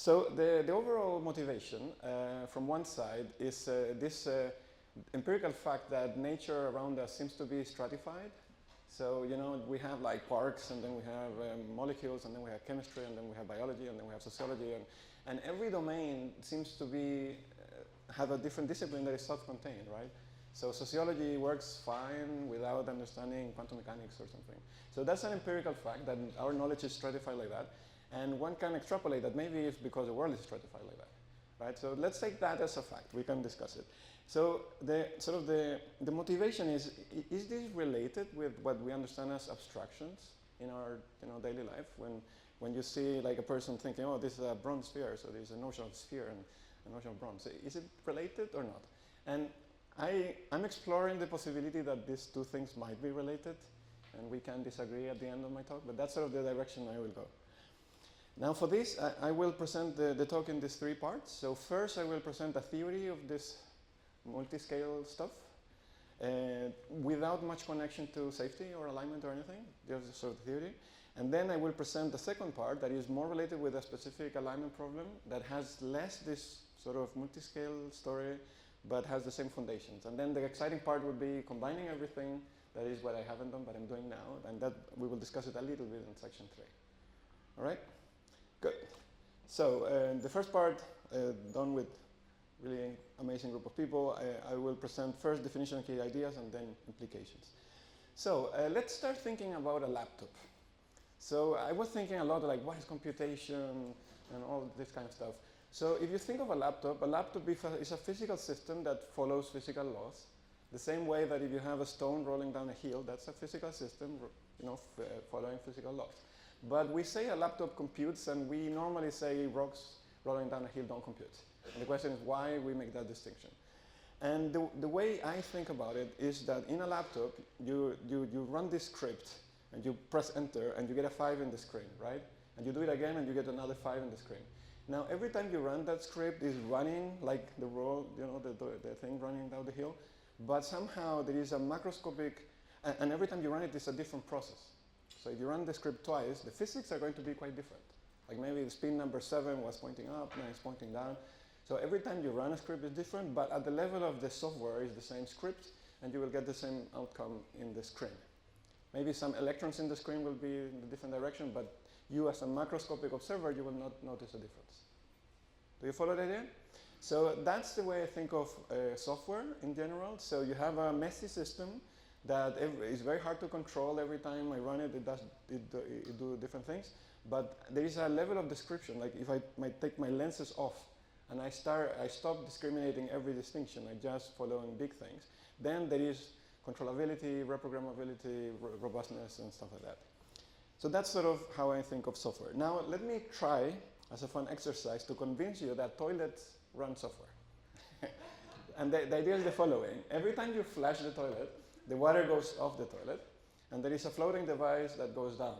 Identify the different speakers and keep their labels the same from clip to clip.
Speaker 1: So the overall motivation from one side is this empirical fact that nature around us seems to be stratified. So, you know, we have like quarks, and then we have molecules, and then we have chemistry, and then we have biology, and then we have sociology, and every domain seems to be have a different discipline that is self-contained, right? So sociology works fine without understanding quantum mechanics or something. So that's an empirical fact that our knowledge is stratified like that, and one can extrapolate that maybe it's because the world is stratified like that, right? So let's take that as a fact. We can discuss it. So the motivation is this related with what we understand as abstractions in our daily life? When you see like a person thinking, oh, this is a bronze sphere, so there's a notion of sphere and a notion of bronze. Is it related or not? And I'm exploring the possibility that these two things might be related, and we can disagree at the end of my talk, but that's sort of the direction I will go. Now for this, I will present the talk in these three parts. So first I will present a theory of this multi-scale stuff without much connection to safety or alignment or anything, just a sort of theory. And then I will present the second part that is more related with a specific alignment problem that has less this sort of multi-scale story, but has the same foundations. And then the exciting part would be combining everything. That is what I haven't done, but I'm doing now. And that we will discuss it a little bit in section 3. All right? Good. So the first part, done with really amazing group of people. I will present first definition of key ideas and then implications. So let's start thinking about a laptop. So I was thinking a lot like what is computation and all this kind of stuff. So if you think of a laptop is a physical system that follows physical laws. The same way that if you have a stone rolling down a hill, that's a physical system, following physical laws. But we say a laptop computes, and we normally say rocks rolling down a hill don't compute. And the question is why we make that distinction. And the way I think about it is that in a laptop, you run this script, and you press enter, and you get a 5 in the screen, right? And you do it again, and you get another 5 in the screen. Now, every time you run that script is running like the roll, the thing running down the hill, but somehow there is a macroscopic, and every time you run it, it's a different process. So if you run the script twice, the physics are going to be quite different. Like maybe the spin number 7 was pointing up, now it's pointing down. So every time you run a script is different, but at the level of the software is the same script, and you will get the same outcome in the screen. Maybe some electrons in the screen will be in a different direction, but you as a macroscopic observer, you will not notice a difference. Do you follow the idea? So that's the way I think of software in general. So you have a messy system that is very hard to control. Every time I run it, it do different things. But there is a level of description. Like if I might take my lenses off and I stop discriminating every distinction, I just following big things. Then there is controllability, reprogrammability, robustness, and stuff like that. So that's sort of how I think of software. Now let me try, as a fun exercise, to convince you that toilets run software. And the idea is the following. Every time you flush the toilet, the water goes off the toilet, and there is a floating device that goes down.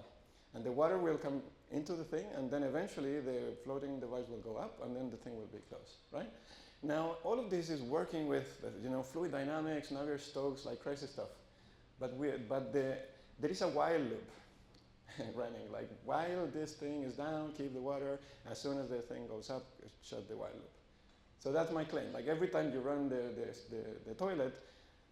Speaker 1: And the water will come into the thing, and then eventually the floating device will go up, and then the thing will be closed, right? Now, all of this is working with fluid dynamics, Navier-Stokes, like crazy stuff. But there is a while loop running. Like while this thing is down, keep the water. As soon as the thing goes up, shut the while loop. So that's my claim. Like every time you run the toilet,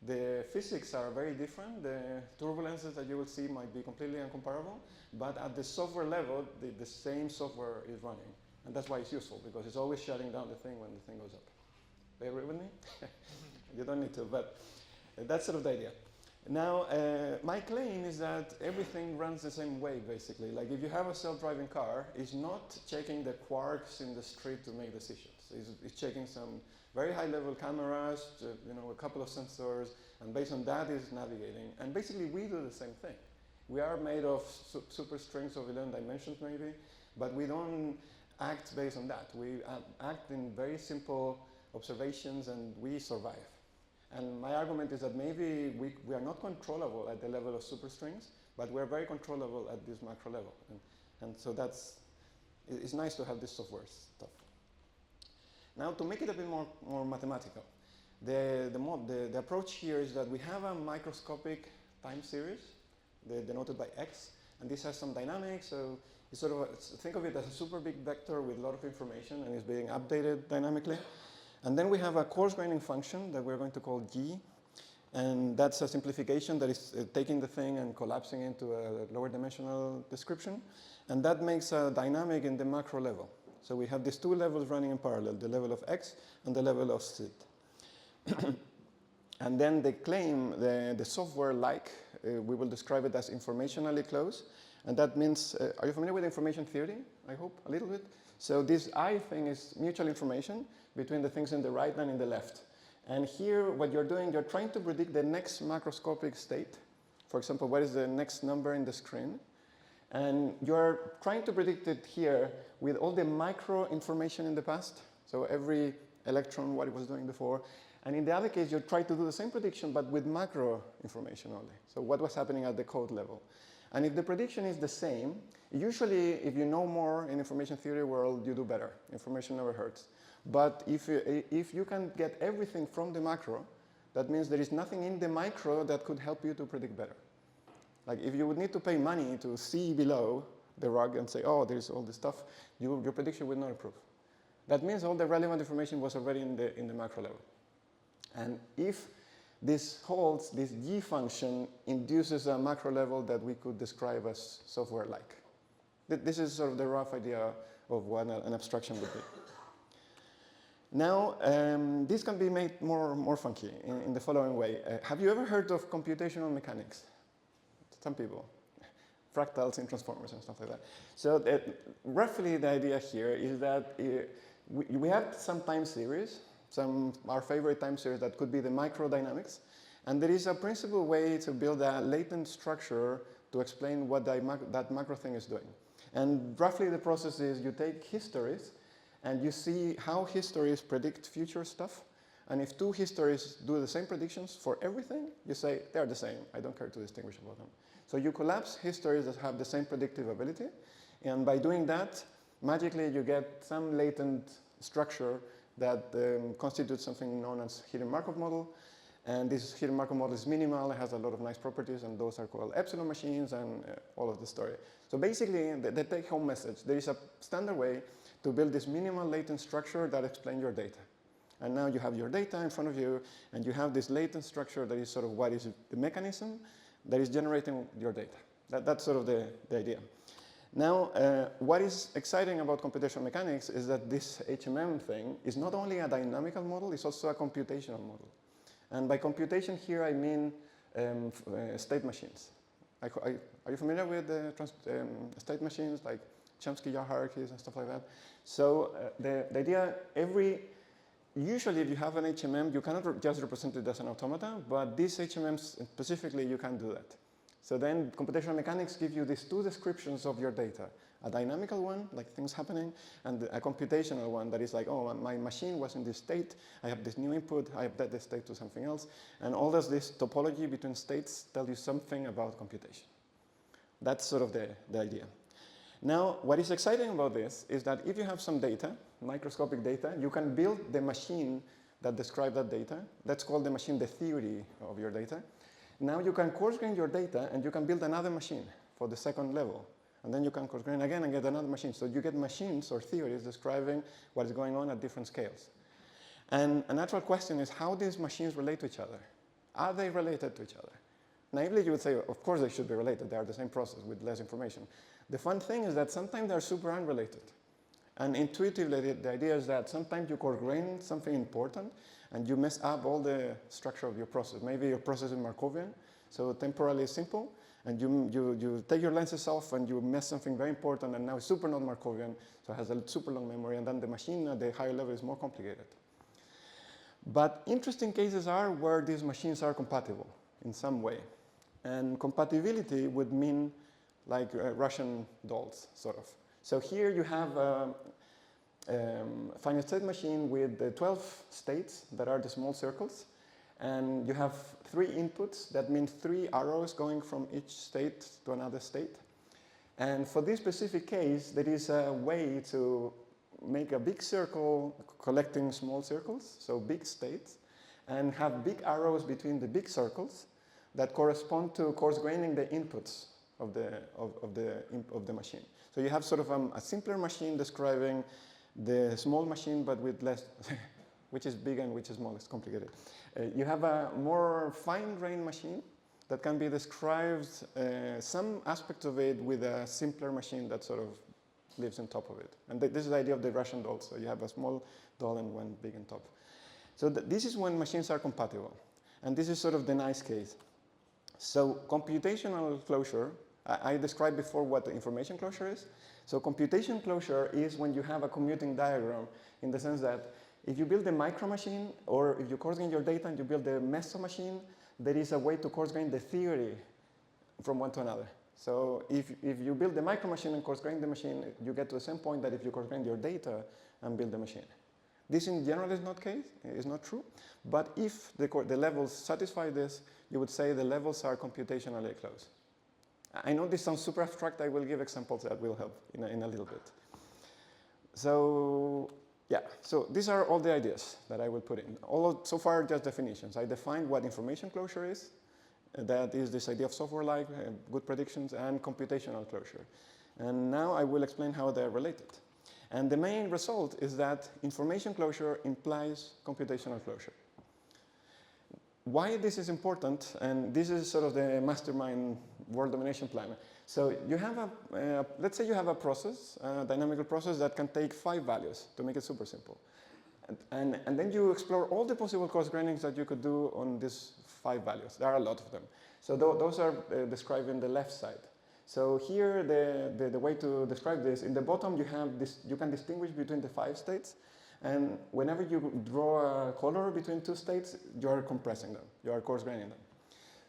Speaker 1: the physics are very different. The turbulences that you will see might be completely incomparable. But at the software level, the same software is running. And that's why it's useful, because it's always shutting down the thing when the thing goes up. Do you agree with me? You don't need to, but that's sort of the idea. Now, my claim is that everything runs the same way, basically. Like if you have a self-driving car, it's not checking the quarks in the street to make decisions. It's checking some very high-level cameras, a couple of sensors, and based on that, it's navigating. And basically, we do the same thing. We are made of superstrings of 11 dimensions, maybe, but we don't act based on that. We act in very simple observations, and we survive. And my argument is that maybe we are not controllable at the level of superstrings, but we're very controllable at this macro level. And so it's nice to have this software stuff. Now, to make it a bit more mathematical, the approach here is that we have a microscopic time series, denoted by x, And this has some dynamics, so you sort of think of it as a super big vector with a lot of information and is being updated dynamically. And then we have a coarse graining function that we're going to call G. And that's a simplification that is taking the thing and collapsing into a lower dimensional description. And that makes a dynamic in the macro level. So we have these two levels running in parallel, the level of X and the level of Z. And then they claim the software we will describe it as informationally close. And that means, are you familiar with information theory? I hope, a little bit. So this I thing is mutual information between the things in the right and in the left. And here, what you're doing, you're trying to predict the next macroscopic state. For example, what is the next number in the screen? And you're trying to predict it here with all the micro information in the past. So every electron, what it was doing before. And in the other case, you try to do the same prediction, but with macro information only. So what was happening at the code level. And if the prediction is the same, usually if you know more in information theory world, you do better. Information never hurts. But if you can get everything from the macro, that means there is nothing in the micro that could help you to predict better. Like if you would need to pay money to see below the rug and say, oh, there's all this stuff, your prediction will not improve. That means all the relevant information was already in the macro level. And if this holds, this G function induces a macro level that we could describe as software-like. This is sort of the rough idea of what an abstraction would be. Now, this can be made more funky in the following way. Have you ever heard of computational mechanics? Some people. Fractals in transformers and stuff like that. So roughly the idea here is that we have some time series, our favorite time series that could be the microdynamics. And there is a principal way to build a latent structure to explain what that macro thing is doing. And roughly the process is you take histories and you see how histories predict future stuff. And if two histories do the same predictions for everything, you say, they're the same. I don't care to distinguish about them. So you collapse histories that have the same predictive ability. And by doing that, magically you get some latent structure that constitutes something known as hidden Markov model. And this hidden Markov model is minimal. It has a lot of nice properties, and those are called epsilon machines and all of the story. So basically, the take-home message, there is a standard way to build this minimal latent structure that explains your data. And now you have your data in front of you, and you have this latent structure that is sort of what is the mechanism that is generating your data. That's sort of the idea. Now, what is exciting about computational mechanics is that this HMM thing is not only a dynamical model, it's also a computational model. And by computation here, I mean state machines. Are you familiar with state machines, like Chomsky hierarchies and stuff like that? So the idea, usually if you have an HMM, you cannot just represent it as an automata, but these HMMs specifically, you can do that. So then computational mechanics give you these two descriptions of your data. A dynamical one, like things happening, and a computational one that is like, oh, my machine was in this state, I have this new input, I update this state to something else, and all this topology between states tell you something about computation. That's sort of the idea. Now, what is exciting about this is that if you have some data, microscopic data, you can build the machine that describes that data. That's called the machine, the theory of your data. Now you can coarse grain your data, and you can build another machine for the second level. And then you can coarse grain again and get another machine. So you get machines or theories describing what is going on at different scales. And a natural question is how these machines relate to each other. Are they related to each other? Naively, you would say, of course they should be related. They are the same process with less information. The fun thing is that sometimes they're super unrelated. And intuitively, the idea is that sometimes you coarse grain something important, and you mess up all the structure of your process. Maybe your process is Markovian, so temporally simple, and you take your lenses off and you mess something very important, and now it's super not Markovian, so it has a super long memory, and then the machine at the higher level is more complicated. But interesting cases are where these machines are compatible in some way. And compatibility would mean like Russian dolls, sort of. So here you have a finite state machine with 12 states that are the small circles. And you have 3 inputs. That means 3 arrows going from each state to another state. And for this specific case, there is a way to make a big circle collecting small circles, so big states, and have big arrows between the big circles that correspond to coarse graining the inputs of the machine. So you have sort of a simpler machine describing the small machine, but with less, which is big and which is small. It's complicated. You have a more fine-grained machine that can be described, some aspects of it with a simpler machine that sort of lives on top of it. And this is the idea of the Russian doll. So you have a small doll and one big on top. So this is when machines are compatible. And this is sort of the nice case. So computational closure, I described before what the information closure is. So computation closure is when you have a commuting diagram in the sense that if you build a micro machine or if you coarse grain your data and you build a meso machine, there is a way to coarse grain the theory from one to another. So if you build the micro machine and coarse grain the machine, you get to the same point that if you coarse grain your data and build the machine. This in general is not true, but if the levels satisfy this, you would say the levels are computationally close. I know this sounds super abstract. I will give examples that will help in a little bit. So yeah, so these are all the ideas that I will put in. So far, just definitions. I defined what information closure is. That is this idea of software-like, good predictions, and computational closure. And now I will explain how they're related. And the main result is that information closure implies computational closure. Why this is important, and this is sort of the mastermind world domination plan. So you have let's say you have a process, a dynamical process that can take 5 values to make it super simple. And then you explore all the possible coarse grainings that you could do on these 5 values. There are a lot of them. So those are described in the left side. So here, the way to describe this, in the bottom you have this, you can distinguish between the 5 states. And whenever you draw a color between 2 states, you are compressing them. You are coarse graining them.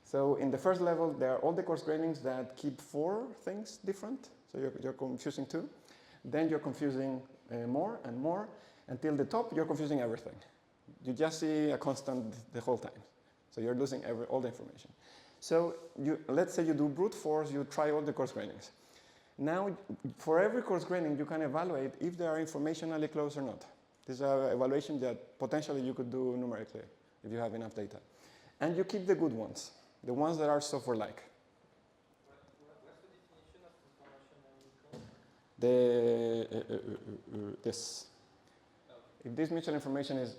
Speaker 1: So in the first level, there are all the coarse grainings that keep 4 things different. So you're confusing 2. Then you're confusing more and more. Until the top, you're confusing everything. You just see a constant the whole time. So you're losing all the information. So let's say you do brute force, you try all the coarse grainings. Now, for every coarse graining, you can evaluate if they are informationally close or not. This is an evaluation that potentially you could do numerically if you have enough data. And you keep the good ones, the ones that are software-like. What's the definition of informationally close? This. If this mutual information is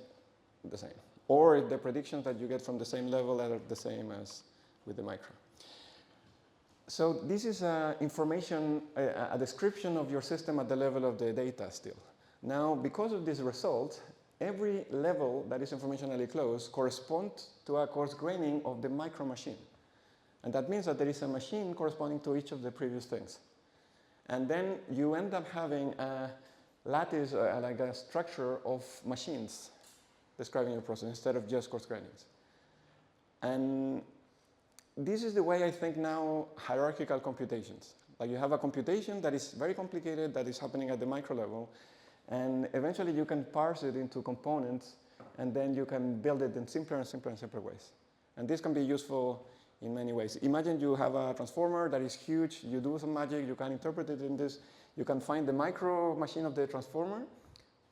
Speaker 1: the same, or if the predictions that you get from the same level are the same as with the micro. So this is information, a description of your system at the level of the data still. Now, because of this result, every level that is informationally close corresponds to a coarse graining of the micro machine. And that means that there is a machine corresponding to each of the previous things. And then you end up having a lattice, like a structure of machines describing your process instead of just coarse grainings. And this is the way I think now hierarchical computations. Like you have a computation that is very complicated, that is happening at the micro level, and eventually you can parse it into components, and then you can build it in simpler and simpler and simpler ways. And this can be useful in many ways. Imagine you have a transformer that is huge, you do some magic, you can interpret it in this, you can find the micro machine of the transformer.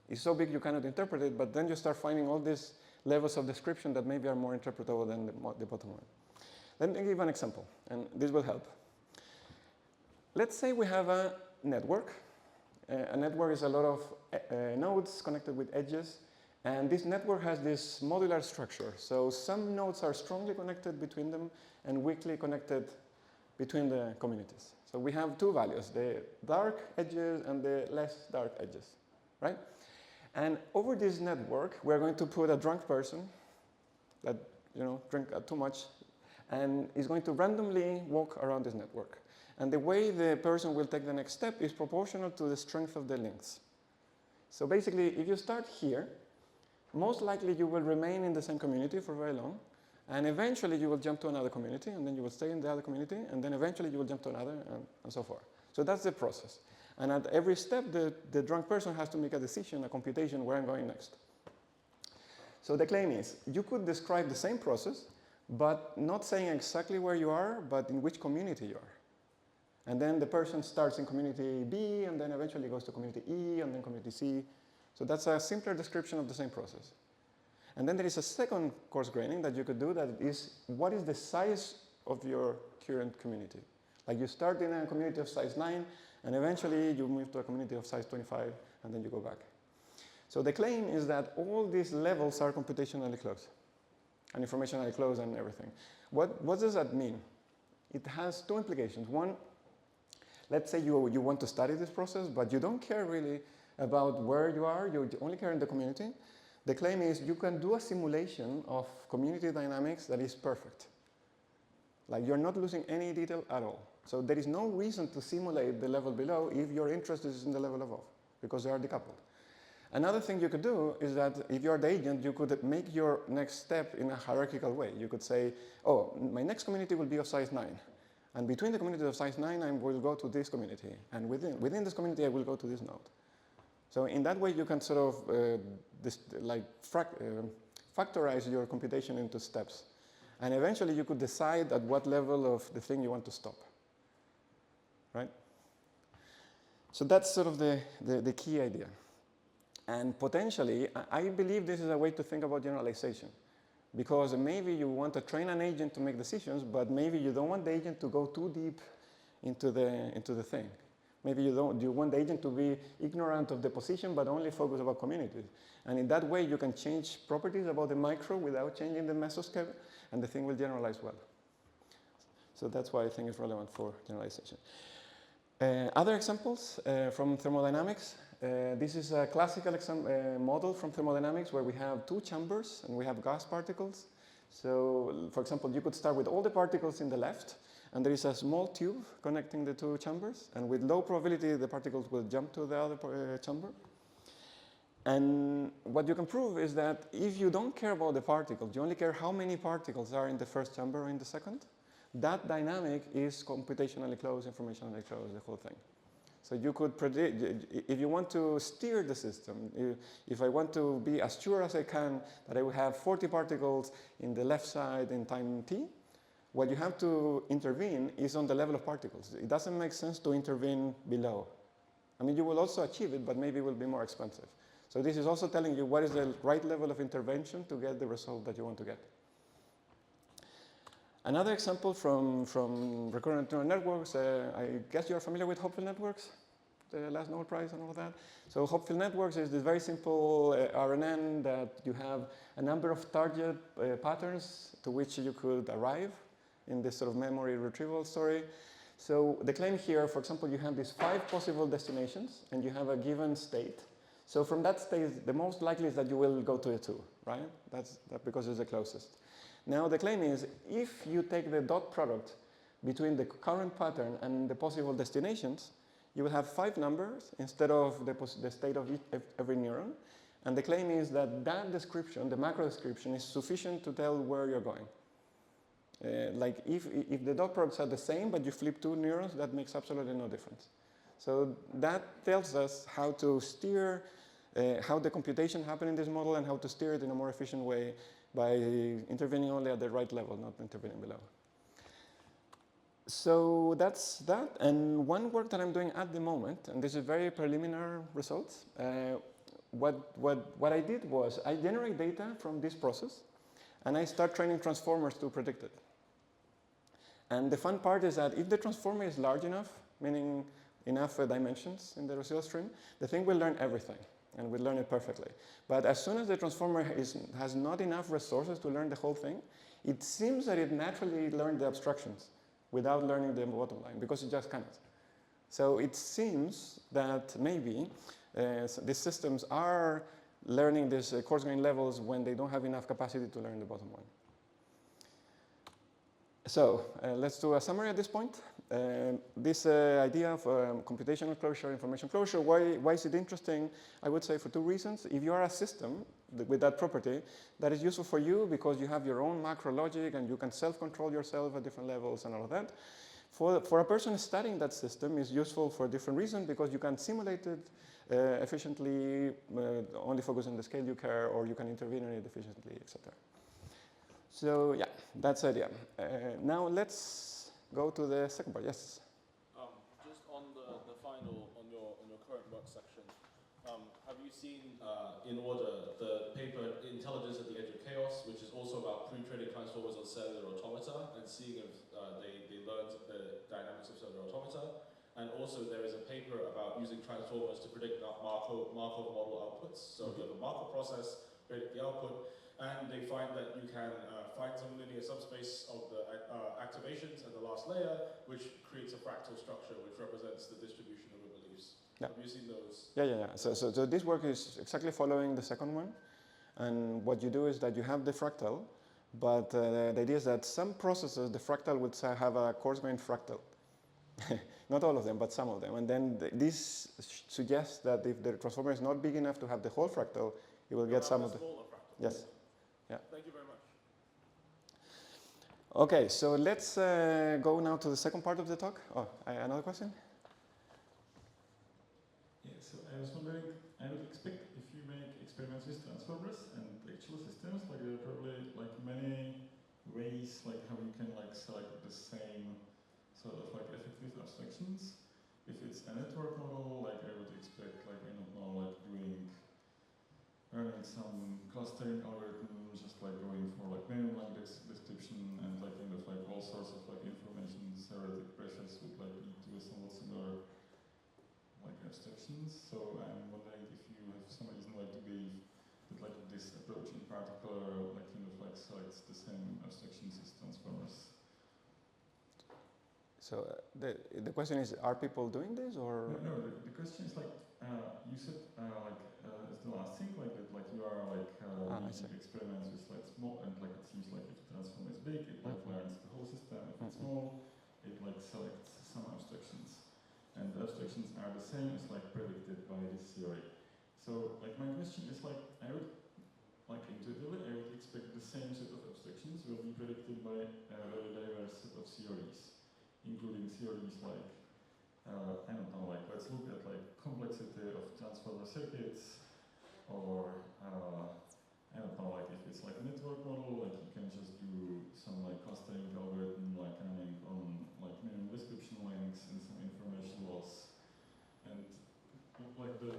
Speaker 1: It's so big you cannot interpret it, but then you start finding all these levels of description that maybe are more interpretable than the bottom one. Let me give an example, and this will help. Let's say we have a network. A network is a lot of nodes connected with edges, and this network has this modular structure. So some nodes are strongly connected between them and weakly connected between the communities. So we have 2 values, the dark edges and the less dark edges, right? And over this network, we're going to put a drunk person that drink too much, and is going to randomly walk around this network. And the way the person will take the next step is proportional to the strength of the links. So basically, if you start here, most likely you will remain in the same community for very long, and eventually you will jump to another community, and then you will stay in the other community, and then eventually you will jump to another, and so forth. So that's the process. And at every step, the drunk person has to make a decision, a computation, where I'm going next. So the claim is, you could describe the same process, but not saying exactly where you are, but in which community you are. And then the person starts in community B, and then eventually goes to community E, and then community C. So that's a simpler description of the same process. And then there is a second coarse graining that you could do that is, what is the size of your current community? Like you start in a community of size 9, and eventually you move to a community of size 25, and then you go back. So the claim is that all these levels are computationally close, and informationally close and everything. What does that mean? It has two implications. One, let's say you want to study this process, but you don't care really about where you are, you only care in the community. The claim is you can do a simulation of community dynamics that is perfect. Like you're not losing any detail at all. So there is no reason to simulate the level below if your interest is in the level above, because they are decoupled. Another thing you could do is that if you're the agent, you could make your next step in a hierarchical way. You could say, oh, my next community will be of size 9. And between the community of size 9, I will go to this community. And within this community, I will go to this node. So in that way, you can sort of factorize your computation into steps. And eventually, you could decide at what level of the thing you want to stop. Right? So that's sort of the key idea. And potentially, I believe this is a way to think about generalization. Because maybe you want to train an agent to make decisions, but maybe you don't want the agent to go too deep into the thing. Maybe you want the agent to be ignorant of the position, but only focus about communities. And in that way, you can change properties about the micro without changing the mesoscale, and the thing will generalize well. So that's why I think it's relevant for generalization. Other examples from thermodynamics. This is a classical model from thermodynamics where we have two chambers and we have gas particles. So, for example, you could start with all the particles in the left, and there is a small tube connecting the two chambers, and with low probability, the particles will jump to the other chamber. And what you can prove is that if you don't care about the particles, you only care how many particles are in the first chamber or in the second, that dynamic is computationally close, informationally close, the whole thing. So you could predict, if you want to steer the system, if I want to be as sure as I can that I will have 40 particles in the left side in time t, what you have to intervene is on the level of particles. It doesn't make sense to intervene below. I mean, you will also achieve it, but maybe it will be more expensive. So this is also telling you what is the right level of intervention to get the result that you want to get. Another example from recurrent neural networks, I guess you're familiar with Hopfield networks, the last Nobel Prize and all that. So Hopfield networks is this very simple RNN that you have a number of target patterns to which you could arrive in this sort of memory retrieval story. So the claim here, for example, you have these 5 possible destinations and you have a given state. So from that state, the most likely is that you will go to a 2, right? That's because it's the closest. Now the claim is, if you take the dot product between the current pattern and the possible destinations, you will have 5 numbers instead of the state of every neuron. And the claim is that that description, the macro description, is sufficient to tell where you're going. Like if the dot products are the same, but you flip 2 neurons, that makes absolutely no difference. So that tells us how to steer, how the computation happens in this model and how to steer it in a more efficient way by intervening only at the right level, not intervening below. So that's that. And one work that I'm doing at the moment, and this is very preliminary results, what I did was I generate data from this process, and I start training transformers to predict it. And the fun part is that if the transformer is large enough, meaning enough dimensions in the residual stream, the thing will learn everything. And will learn it perfectly. But as soon as the transformer has not enough resources to learn the whole thing, it seems that it naturally learned the abstractions without learning the bottom line, because it just cannot. So it seems that maybe these systems are learning these coarse grain levels when they don't have enough capacity to learn the bottom one. So let's do a summary at this point. This idea of computational closure, information closure, why is it interesting? I would say for 2 reasons. If you are a system with that property, that is useful for you because you have your own macro logic and you can self-control yourself at different levels and all of that. For a person studying that system, is useful for a different reason because you can simulate it efficiently, only focus on the scale you care, or you can intervene in it efficiently, etc. So yeah, that's the idea. Now let's go to the second part. Yes.
Speaker 2: Just on the final, on your current work section, have you seen in order the paper Intelligence at the Edge of Chaos, which is also about pre-training transformers on cellular automata and seeing if they learned the dynamics of automata. And also there is a paper about using transformers to predict Markov model outputs. So you have a Markov process, predict the output, and they find that you can find some linear subspace of the activations at the last layer, which creates a fractal structure which represents the distribution of the beliefs. Yeah. Have you seen those?
Speaker 1: Yeah. So this work is exactly following the second one. And what you do is that you have the fractal, but the idea is that some processes, the fractal would have a coarse-grained fractal. Not all of them, but some of them. And then this suggests that if the transformer is not big enough to have the whole fractal, you will get some of the
Speaker 2: smaller fractal.
Speaker 1: Yes. Yeah.
Speaker 2: Thank you very much.
Speaker 1: Okay, so let's go now to the second part of the talk. Oh, another question?
Speaker 3: Yeah, so I was wondering, I would expect if you make experiments with transformers and actual systems, like there are probably like many ways like how you can like select the same sort of like effective abstractions. If it's a network model, like I would expect like, I don't know, like running some clustering algorithm, just like going for like minimum like description and like kind of like all sorts of like information theoretic pressures would like lead to a somewhat similar like abstractions. So I'm wondering if you have some reason like to believe that like this approach in particular like kind of like selects the same abstractions as transformers.
Speaker 1: So the question is, are people doing this or?
Speaker 3: No, the question is like, you said like as the last thing like that like you are like using experiments with like small and like it seems like if the transform is big it like learns the whole system, if it's small it like selects some abstractions. And the abstractions are the same as like predicted by this theory. So like my question is like I would like intuitively I would expect the same set of abstractions will be predicted by a very diverse set of theories, including theories like I don't know, like let's look at like complexity of transformer circuits, or I don't know, like if it's like a network model, like you can just do some like clustering algorithm like running on like minimum description lengths and some information loss. And like the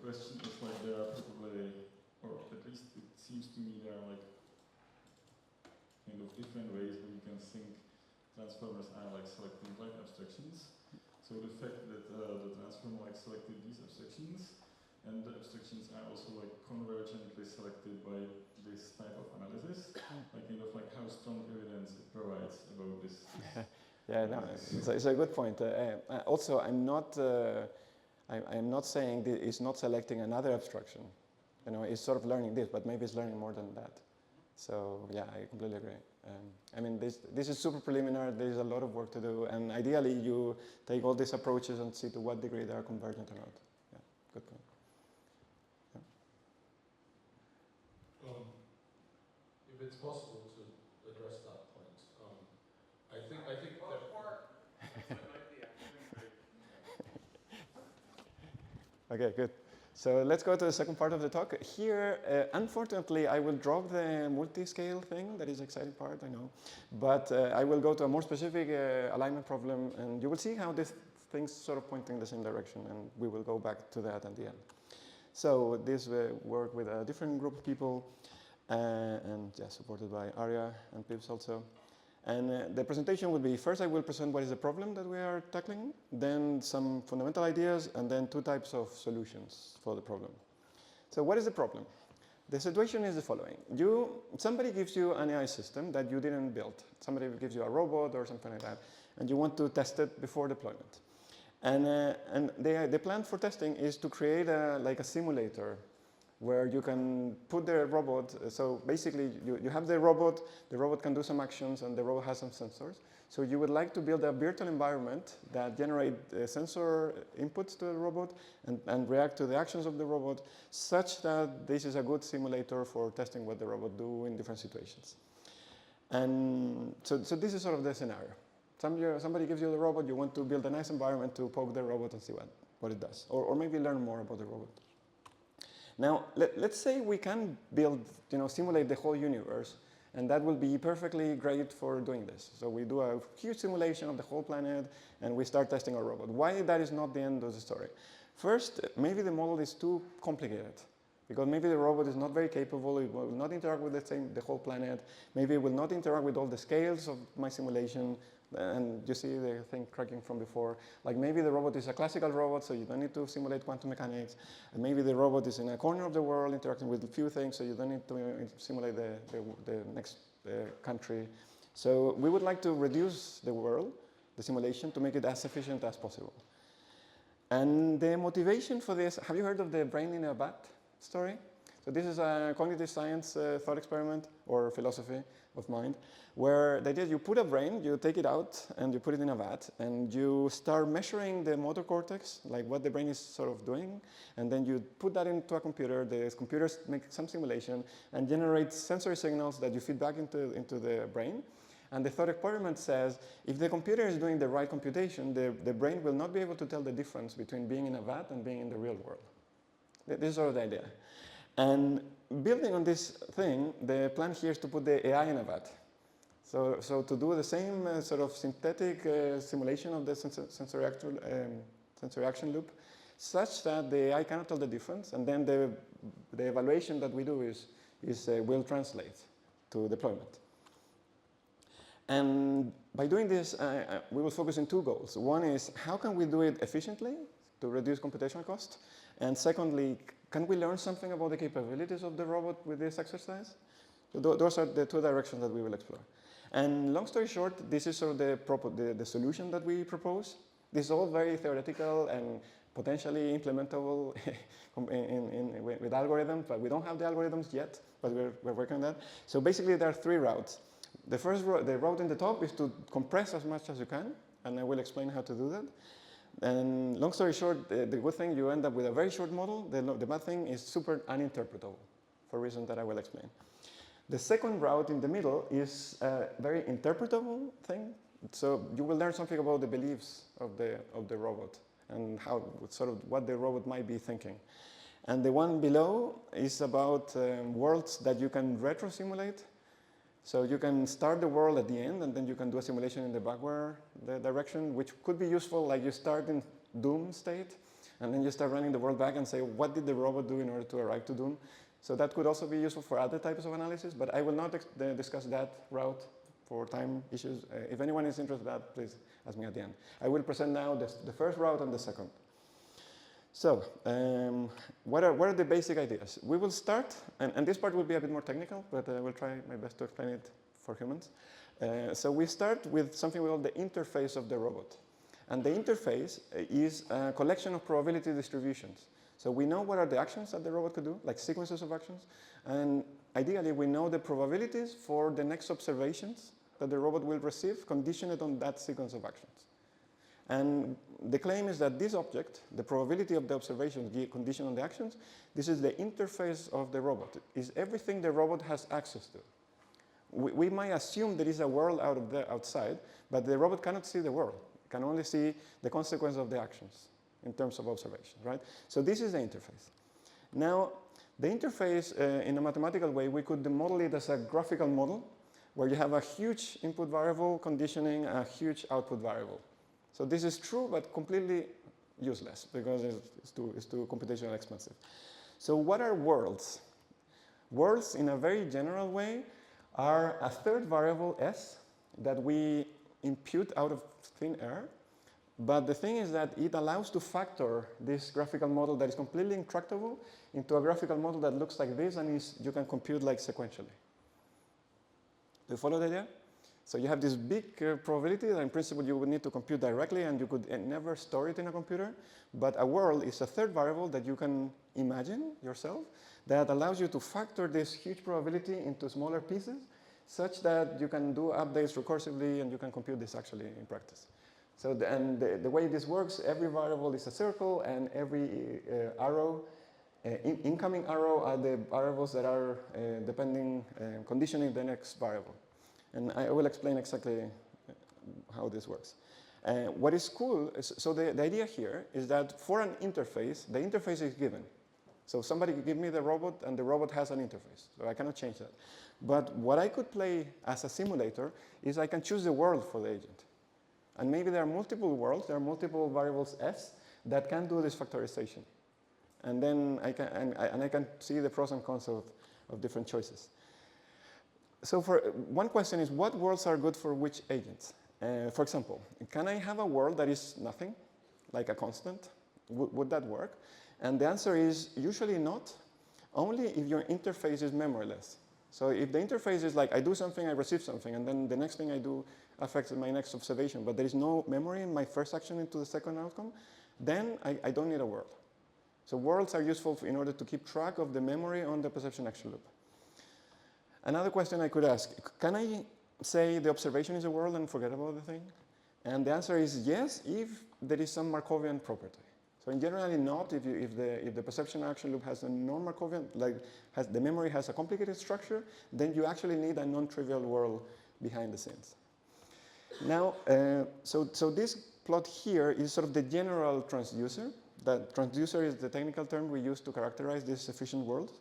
Speaker 3: question is like there are probably, or at least it seems to me there are like kind of different ways where you can think transformers are like selecting like abstractions. So the fact that the transformer like selected these abstractions and the abstractions are also like convergently selected by this type of analysis, like kind of like how strong evidence it provides about this.
Speaker 1: Yeah, no, it's a good point. Also, I'm not saying that it's not selecting another abstraction. You know, it's sort of learning this, but maybe it's learning more than that. So yeah, I completely agree. I mean, this is super preliminary. There's a lot of work to do, and ideally, you take all these approaches and see to what degree they are convergent or not. Yeah, good point. Yeah.
Speaker 2: If it's possible to address that point, I think that.
Speaker 1: Okay, good. So let's go to the second part of the talk. Here, unfortunately, I will drop the multi-scale thing. That is the exciting part, I know. But I will go to a more specific alignment problem, and you will see how these things sort of point in the same direction, and we will go back to that at the end. So this work with a different group of people, and yeah, supported by Arya and Pips also. And the presentation will be, first I will present what is the problem that we are tackling, then some fundamental ideas, and then two types of solutions for the problem. So what is the problem? The situation is the following. Somebody gives you an AI system that you didn't build. Somebody gives you a robot or something like that, and you want to test it before deployment. And the plan for testing is to create like a simulator where you can put the robot, so basically you have the robot can do some actions, and the robot has some sensors. So you would like to build a virtual environment that generate sensor inputs to the robot and react to the actions of the robot, such that this is a good simulator for testing what the robot do in different situations. And so this is sort of the scenario. Somebody gives you the robot, you want to build a nice environment to poke the robot and see what it does, or maybe learn more about the robot. Now, let's say we can simulate the whole universe, and that will be perfectly great for doing this. So we do a huge simulation of the whole planet, and we start testing our robot. Why that is not the end of the story? First, maybe the model is too complicated, because maybe the robot is not very capable, it will not interact with the whole planet, maybe it will not interact with all the scales of my simulation, And you see the thing cracking from before. Like maybe the robot is a classical robot, so you don't need to simulate quantum mechanics. And maybe the robot is in a corner of the world interacting with a few things, so you don't need to simulate the next country. So we would like to reduce the world, the simulation, to make it as efficient as possible. And the motivation for this, have you heard of the brain in a vat story? So this is a cognitive science thought experiment or philosophy of mind, where the idea is you put a brain, you take it out and you put it in a vat, and you start measuring the motor cortex, like what the brain is sort of doing, and then you put that into a computer. The computers make some simulation and generate sensory signals that you feed back into the brain. And the thought experiment says, if the computer is doing the right computation, the brain will not be able to tell the difference between being in a vat and being in the real world. This is sort of the idea. And building on this thing, the plan here is to put the AI in a vat. So to do the same sort of synthetic simulation of the sensory action loop, such that the AI cannot tell the difference, and then the evaluation that we do will translate to deployment. And by doing this, we will focus on two goals. One is, how can we do it efficiently to reduce computational cost? And secondly, can we learn something about the capabilities of the robot with this exercise? So those are the two directions that we will explore. And long story short, this is sort of the solution that we propose. This is all very theoretical and potentially implementable with algorithms, but we don't have the algorithms yet, but we're working on that. So basically, there are three routes. The first the route in the top is to compress as much as you can, and I will explain how to do that. And long story short, the good thing, you end up with a very short model. The bad thing is super uninterpretable, for reasons that I will explain. The second route in the middle is a very interpretable thing. So you will learn something about the beliefs of the robot and how sort of what the robot might be thinking. And the one below is about worlds that you can retro-simulate. So you can start the world at the end, and then you can do a simulation in the backward direction, which could be useful, like you start in Doom state, and then you start running the world back and say, what did the robot do in order to arrive to Doom? So that could also be useful for other types of analysis, but I will not discuss that route for time issues. If anyone is interested in that, please ask me at the end. I will present now the first route and the second. So, what are the basic ideas? We will start, and this part will be a bit more technical, but I will try my best to explain it for humans. So we start with something we call the interface of the robot. And the interface is a collection of probability distributions. So we know what are the actions that the robot could do, like sequences of actions. And ideally, we know the probabilities for the next observations that the robot will receive, conditioned on that sequence of actions. And the claim is that this object, the probability of the observations conditioned on the actions, this is the interface of the robot. Is everything the robot has access to. We might assume there is a world outside, but the robot cannot see the world. It can only see the consequence of the actions in terms of observation, right? So this is the interface. Now, the interface, in a mathematical way, we could model it as a graphical model where you have a huge input variable conditioning a huge output variable. So this is true, but completely useless because it's too computationally expensive. So what are worlds? Worlds, in a very general way, are a third variable, S, that we impute out of thin air. But the thing is that it allows to factor this graphical model that is completely intractable into a graphical model that looks like this, and you can compute like sequentially. Do you follow the idea? So you have this big probability that in principle you would need to compute directly, and you could never store it in a computer. But a world is a third variable that you can imagine yourself that allows you to factor this huge probability into smaller pieces such that you can do updates recursively and you can compute this actually in practice. So the way this works, every variable is a circle, and every incoming arrow are the variables that are conditioning the next variable. And I will explain exactly how this works. What is cool, so the idea here is that for an interface, the interface is given. So somebody could give me the robot, and the robot has an interface. So I cannot change that. But what I could play as a simulator is I can choose the world for the agent. And maybe there are multiple worlds, there are multiple variables S that can do this factorization. And then I can see the pros and cons of different choices. So one question is, what worlds are good for which agents? For example, can I have a world that is nothing, like a constant? Would that work? And the answer is usually not, only if your interface is memoryless. So if the interface is like I do something, I receive something, and then the next thing I do affects my next observation, but there is no memory in my first action into the second outcome, then I don't need a world. So worlds are useful in order to keep track of the memory on the perception action loop. Another question I could ask, can I say the observation is a world and forget about the thing? And the answer is yes, if there is some Markovian property. So in generally not if the perception action loop has a non-Markovian, like the memory has a complicated structure, then you actually need a non-trivial world behind the scenes. Now, so this plot here is sort of the general transducer. That transducer is the technical term we use to characterize these efficient worlds.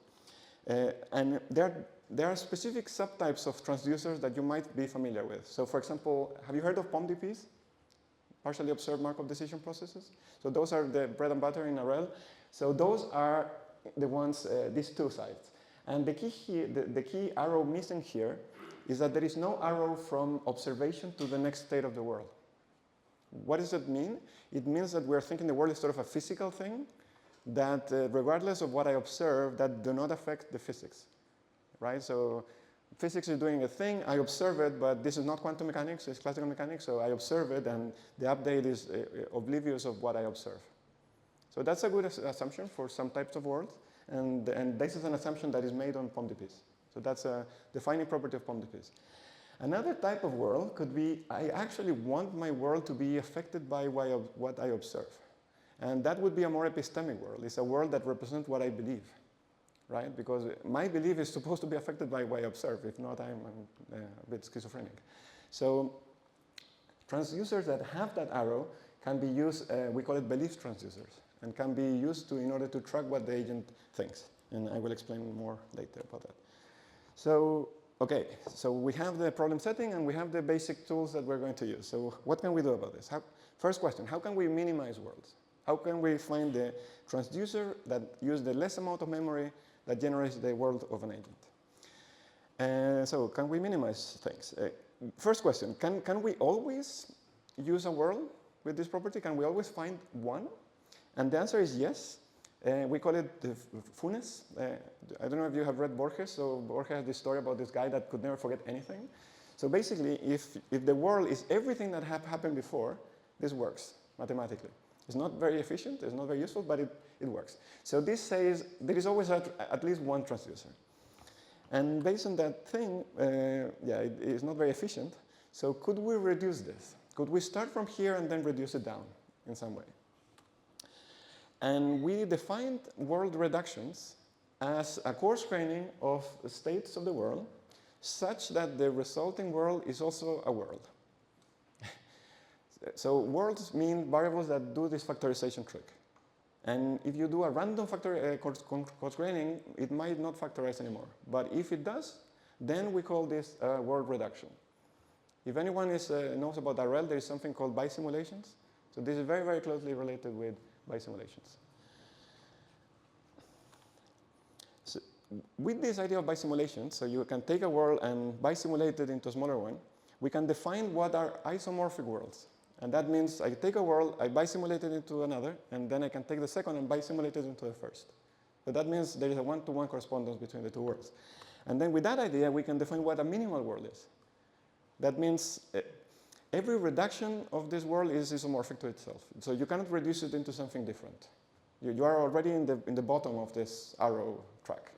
Speaker 1: And there are specific subtypes of transducers that you might be familiar with. So for example, have you heard of POMDPs? Partially observed Markov decision processes. So those are the bread and butter in RL. So those are the ones, these two sides. And the key here, the key arrow missing here is that there is no arrow from observation to the next state of the world. What does it mean? It means that we're thinking the world is sort of a physical thing that regardless of what I observe, that do not affect the physics, right? So physics is doing a thing, I observe it, but this is not quantum mechanics, it's classical mechanics, so I observe it and the update is oblivious of what I observe. So that's a good assumption for some types of worlds, and this is an assumption that is made on POMDPs. So that's a defining property of POMDPs. Another type of world could be, I actually want my world to be affected by what I observe. And that would be a more epistemic world. It's a world that represents what I believe, right? Because my belief is supposed to be affected by what I observe. If not, I'm a bit schizophrenic. So transducers that have that arrow can be used, we call it belief transducers, and can be used in order to track what the agent thinks. And I will explain more later about that. So, okay, so we have the problem setting and we have the basic tools that we're going to use. So what can we do about this? First question, how can we minimize worlds? How can we find the transducer that uses the less amount of memory that generates the world of an agent? So can we minimize things? First question, can we always use a world with this property? Can we always find one? And the answer is yes. We call it the funes. I don't know if you have read Borges. So Borges has this story about this guy that could never forget anything. So basically, if the world is everything that happened before, this works mathematically. It's not very efficient, it's not very useful, but it works. So this says there is always at least one transducer. And based on that thing, yeah, it is not very efficient. So could we reduce this? Could we start from here and then reduce it down in some way? And we defined world reductions as a coarse graining of states of the world such that the resulting world is also a world. So worlds mean variables that do this factorization trick. And if you do a random coarse graining, it might not factorize anymore. But if it does, then we call this world reduction. If anyone knows about RL, there is something called bisimulations. So this is very, very closely related with bisimulations. So with this idea of bisimulation, so you can take a world and bisimulate it into a smaller one, we can define what are isomorphic worlds. And that means I take a world, I bisimulate it into another, and then I can take the second and bisimulate it into the first. So that means there is a one-to-one correspondence between the two worlds. And then with that idea, we can define what a minimal world is. That means every reduction of this world is isomorphic to itself. So you cannot reduce it into something different. You are already in the bottom of this arrow track.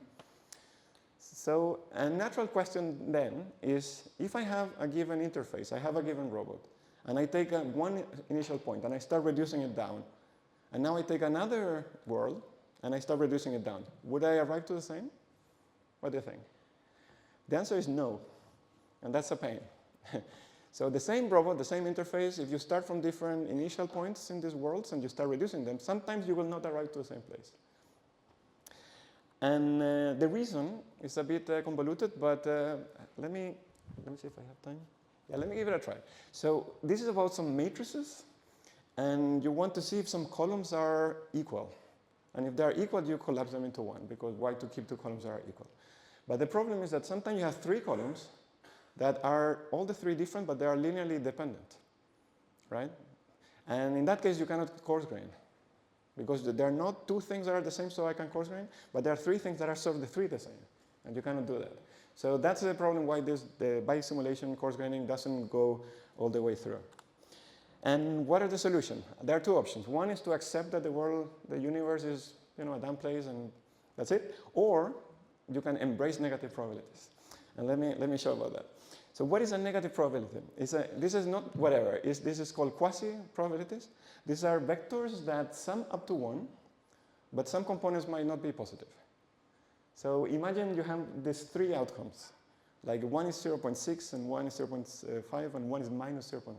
Speaker 1: So a natural question then is, if I have a given interface, I have a given robot, and I take one initial point and I start reducing it down, and now I take another world and I start reducing it down, would I arrive to the same? What do you think? The answer is no, and that's a pain. So the same robot, the same interface, if you start from different initial points in these worlds and you start reducing them, sometimes you will not arrive to the same place. And the reason is a bit convoluted, but let me see if I have time. Yeah, let me give it a try. So this is about some matrices, and you want to see if some columns are equal. And if they are equal, you collapse them into one, because why to keep two columns that are equal? But the problem is that sometimes you have three columns, that are all the three different, but they are linearly dependent, right? And in that case, you cannot coarse grain, because there are not two things that are the same, so I can coarse grain, but there are three things that are sort of the three the same, and you cannot do that. So that's the problem why the biosimulation coarse graining doesn't go all the way through. And what are the solutions? There are two options. One is to accept that the world, the universe is, a dumb place and that's it, or you can embrace negative probabilities. And let me show about that. So what is a negative probability? This is not whatever. This is called quasi-probabilities. These are vectors that sum up to 1, but some components might not be positive. So imagine you have these three outcomes. Like 1 is 0.6, and 1 is 0.5, and 1 is minus 0.1.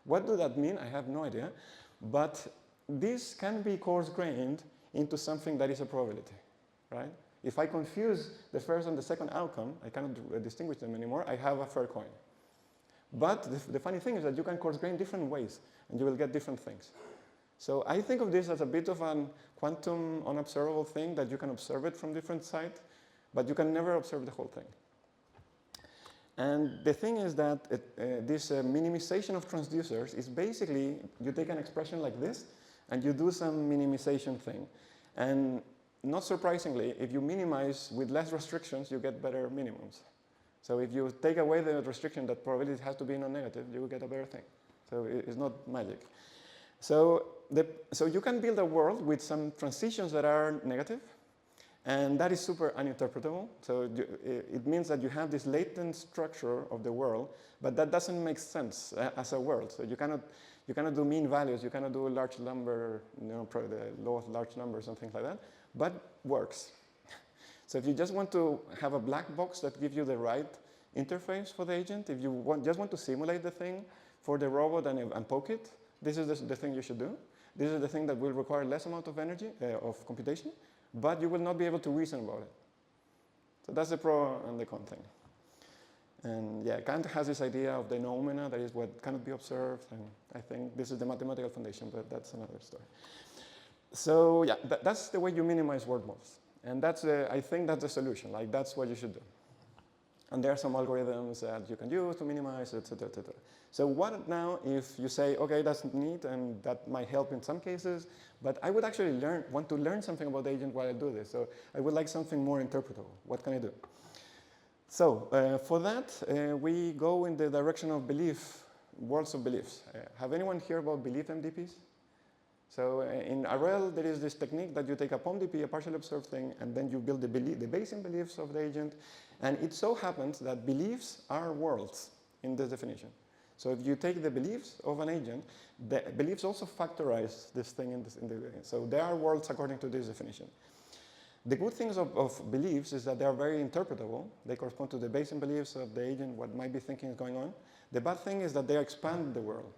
Speaker 1: What does that mean? I have no idea. But this can be coarse-grained into something that is a probability, right? If I confuse the first and the second outcome, I cannot distinguish them anymore, I have a fair coin. But the funny thing is that you can coarse-grain different ways, and you will get different things. So I think of this as a bit of a quantum unobservable thing that you can observe it from different sides, but you can never observe the whole thing. And the thing is that this minimization of transducers is basically, you take an expression like this, and you do some minimization thing. And not surprisingly, if you minimize with less restrictions, you get better minimums. So if you take away the restriction that probability has to be non-negative, you will get a better thing. So it's not magic. So you can build a world with some transitions that are negative, and that is super uninterpretable. So it means that you have this latent structure of the world, but that doesn't make sense as a world. So you cannot do mean values, you cannot do a large number, the law of large numbers and things like that, but works. So if you just want to have a black box that gives you the right interface for the agent, if you just want to simulate the thing for the robot and poke it, this is the thing you should do. This is the thing that will require less amount of energy, of computation, but you will not be able to reason about it. So that's the pro and the con thing. And yeah, Kant has this idea of the noumena, that is what cannot be observed, and I think this is the mathematical foundation, but that's another story. So yeah, that's the way you minimize word models. And I think that's the solution, like that's what you should do. And there are some algorithms that you can use to minimize, etc., etc. So what now if you say, okay, that's neat, and that might help in some cases, but I would actually want to learn something about the agent while I do this. So I would like something more interpretable. What can I do? So for that, we go in the direction of worlds of beliefs. Have anyone heard about belief MDPs? So in RL, there is this technique that you take a POMDP, a partially observed thing, and then you build the Bayesian beliefs of the agent. And it so happens that beliefs are worlds in this definition. So if you take the beliefs of an agent, the beliefs also factorize this thing so there are worlds according to this definition. The good things of beliefs is that they are very interpretable. They correspond to the Bayesian beliefs of the agent, what might be thinking is going on. The bad thing is that they expand the world.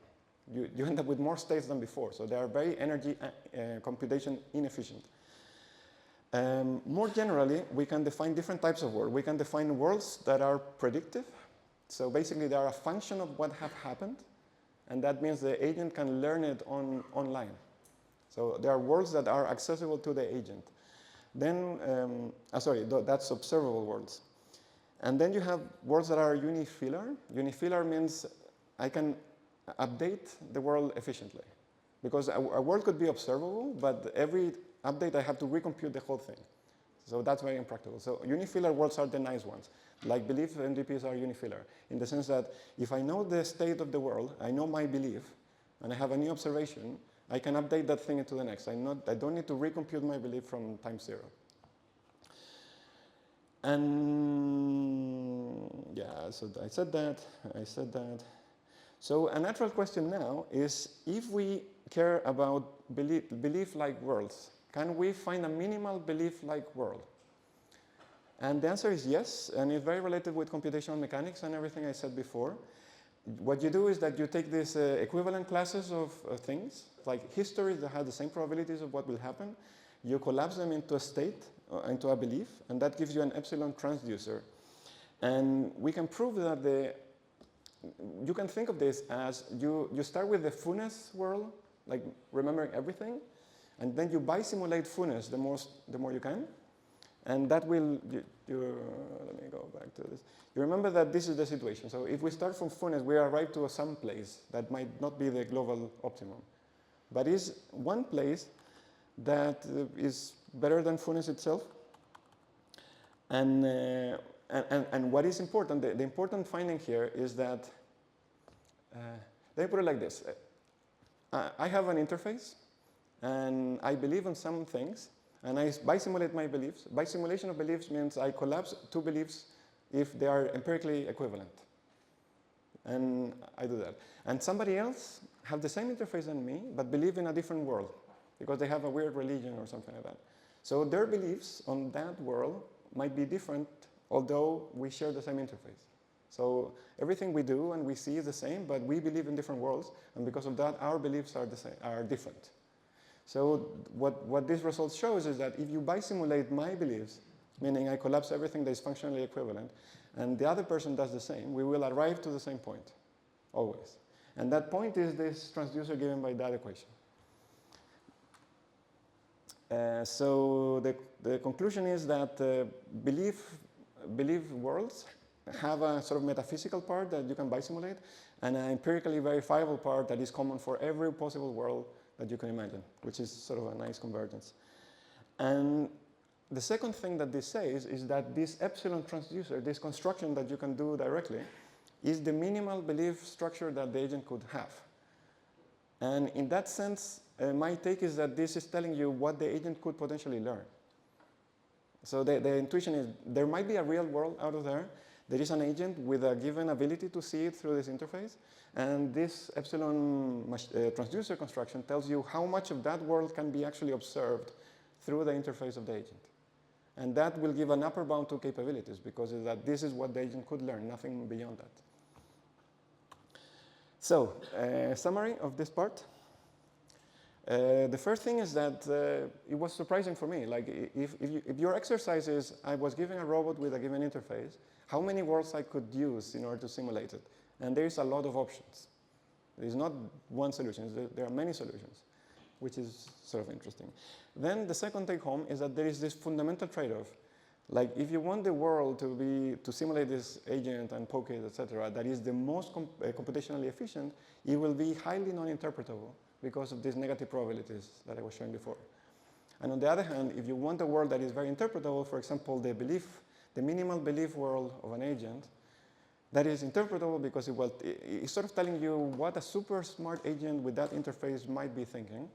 Speaker 1: You end up with more states than before, so they are very energy computation inefficient. More generally, we can define different types of worlds. We can define worlds that are predictive. So basically, they are a function of what have happened, and that means the agent can learn it online. So there are worlds that are accessible to the agent. Then, that's observable worlds. And then you have worlds that are unifilar. Unifilar means I can update the world efficiently. Because a world could be observable, but every update I have to recompute the whole thing. So that's very impractical. So unifilar worlds are the nice ones. Like belief MDPs are unifilar, in the sense that if I know the state of the world, I know my belief, and I have a new observation, I can update that thing into the next. I don't need to recompute my belief from time 0. And yeah, so I said that. So a natural question now is, if we care about belief-like worlds, can we find a minimal belief-like world? And the answer is yes, and it's very related with computational mechanics and everything I said before. What you do is that you take these equivalent classes of things, like histories that have the same probabilities of what will happen, you collapse them into a state, into a belief, and that gives you an epsilon transducer. And we can prove that you can think of this as you start with the fullness world, like remembering everything, and then you bisimulate fullness the more you can, And that will, let me go back to this. You remember that this is the situation. So if we start from fullness, we arrive to some place that might not be the global optimum, but is one place that is better than fullness itself. And what is important, the important finding here is that, let me put it like this. I have an interface, and I believe in some things, and I bisimulate my beliefs. Bisimulation of beliefs means I collapse two beliefs if they are empirically equivalent. And I do that. And somebody else have the same interface than me, but believe in a different world, because they have a weird religion or something like that. So their beliefs on that world might be different, although we share the same interface. So everything we do and we see is the same, but we believe in different worlds, and because of that, our beliefs are the same, are different. So what this result shows is that if you bisimulate my beliefs, meaning I collapse everything that is functionally equivalent, and the other person does the same, we will arrive to the same point, always. And that point is this transducer given by that equation. So the conclusion is that belief worlds have a sort of metaphysical part that you can bisimulate, and an empirically verifiable part that is common for every possible world that you can imagine, which is sort of a nice convergence. And the second thing that this says is that this epsilon transducer, this construction that you can do directly, is the minimal belief structure that the agent could have. And in that sense, my take is that this is telling you what the agent could potentially learn. So the intuition is there might be a real world out of there. There is an agent with a given ability to see it through this interface. And this epsilon transducer construction tells you how much of that world can be actually observed through the interface of the agent. And that will give an upper bound to capabilities, because that this is what the agent could learn, nothing beyond that. So, summary of this part. The first thing is that it was surprising for me. Like, if your exercise is, I was given a robot with a given interface, how many worlds I could use in order to simulate it? And there's a lot of options. There's not one solution. There are many solutions, which is sort of interesting. Then the second take home is that there is this fundamental trade-off. Like, if you want the world to simulate this agent and poke it, etc., that is the most computationally efficient, it will be highly non-interpretable because of these negative probabilities that I was showing before. And on the other hand, if you want a world that is very interpretable, for example, the minimal belief world of an agent, that is interpretable because it's sort of telling you what a super smart agent with that interface might be thinking,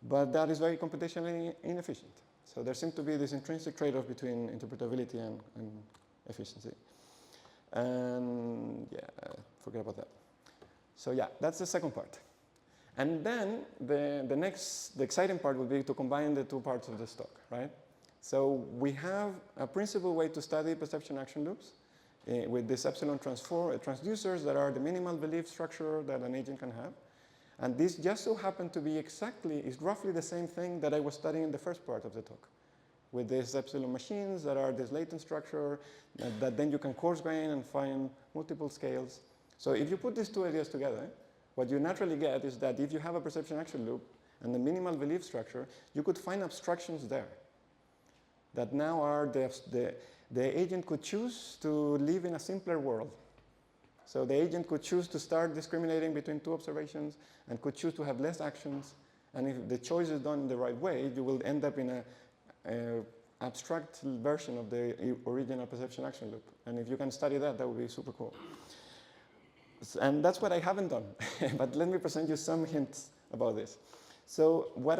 Speaker 1: but that is very computationally inefficient. So there seems to be this intrinsic trade-off between interpretability and efficiency. And yeah, forget about that. So yeah, that's the second part. And then the exciting part would be to combine the two parts of this talk, right? So we have a principal way to study perception action loops with this epsilon transducers that are the minimal belief structure that an agent can have. And this just so happened to be is roughly the same thing that I was studying in the first part of the talk, with these epsilon machines that are this latent structure that then you can coarse grain and find multiple scales. So if you put these two ideas together, what you naturally get is that if you have a perception action loop and the minimal belief structure, you could find abstractions there that now are the agent could choose to live in a simpler world. So the agent could choose to start discriminating between two observations and could choose to have less actions. And if the choice is done in the right way, you will end up in an abstract version of the original perception action loop. And if you can study that, that would be super cool. And that's what I haven't done. But let me present you some hints about this. So what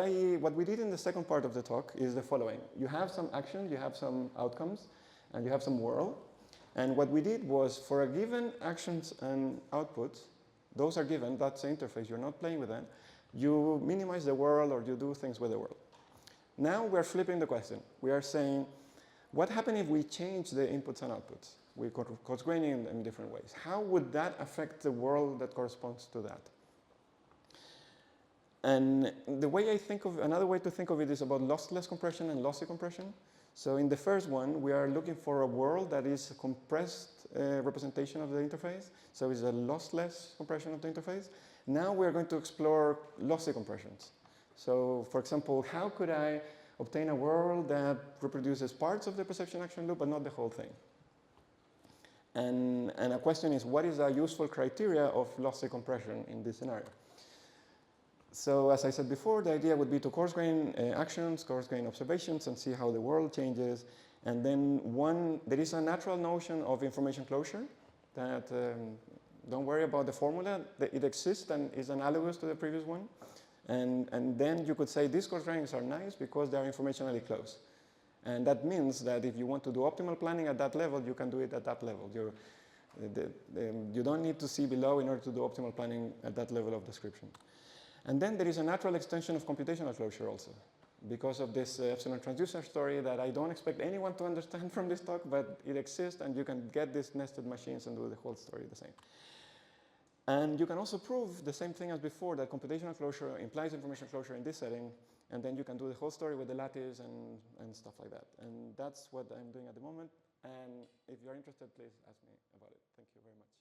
Speaker 1: we did in the second part of the talk is the following. You have some actions, you have some outcomes, and you have some world. And what we did was, for a given actions and outputs, those are given, that's the interface, you're not playing with them, you minimize the world or you do things with the world. Now we're flipping the question. We are saying, what happens if we change the inputs and outputs? We coarse graining in different ways. How would that affect the world that corresponds to that? And the way I think of, another way to think of it is about lossless compression and lossy compression. So in the first one, we are looking for a world that is a compressed representation of the interface. So it's a lossless compression of the interface. Now we're going to explore lossy compressions. So for example, how could I obtain a world that reproduces parts of the perception action loop, but not the whole thing. And a question is, what is a useful criteria of lossy compression in this scenario? So as I said before, the idea would be to coarse grain actions, coarse grain observations, and see how the world changes. And then there is a natural notion of information closure that, don't worry about the formula, it exists and is analogous to the previous one. And then you could say these coarse grains are nice because they are informationally close. And that means that if you want to do optimal planning at that level, you can do it at that level. You don't need to see below in order to do optimal planning at that level of description. And then there is a natural extension of computational closure also, because of this epsilon transducer story that I don't expect anyone to understand from this talk, but it exists and you can get these nested machines and do the whole story the same. And you can also prove the same thing as before, that computational closure implies information closure in this setting, and then you can do the whole story with the lattice and stuff like that. And that's what I'm doing at the moment. And if you're interested, please ask me about it. Thank you very much.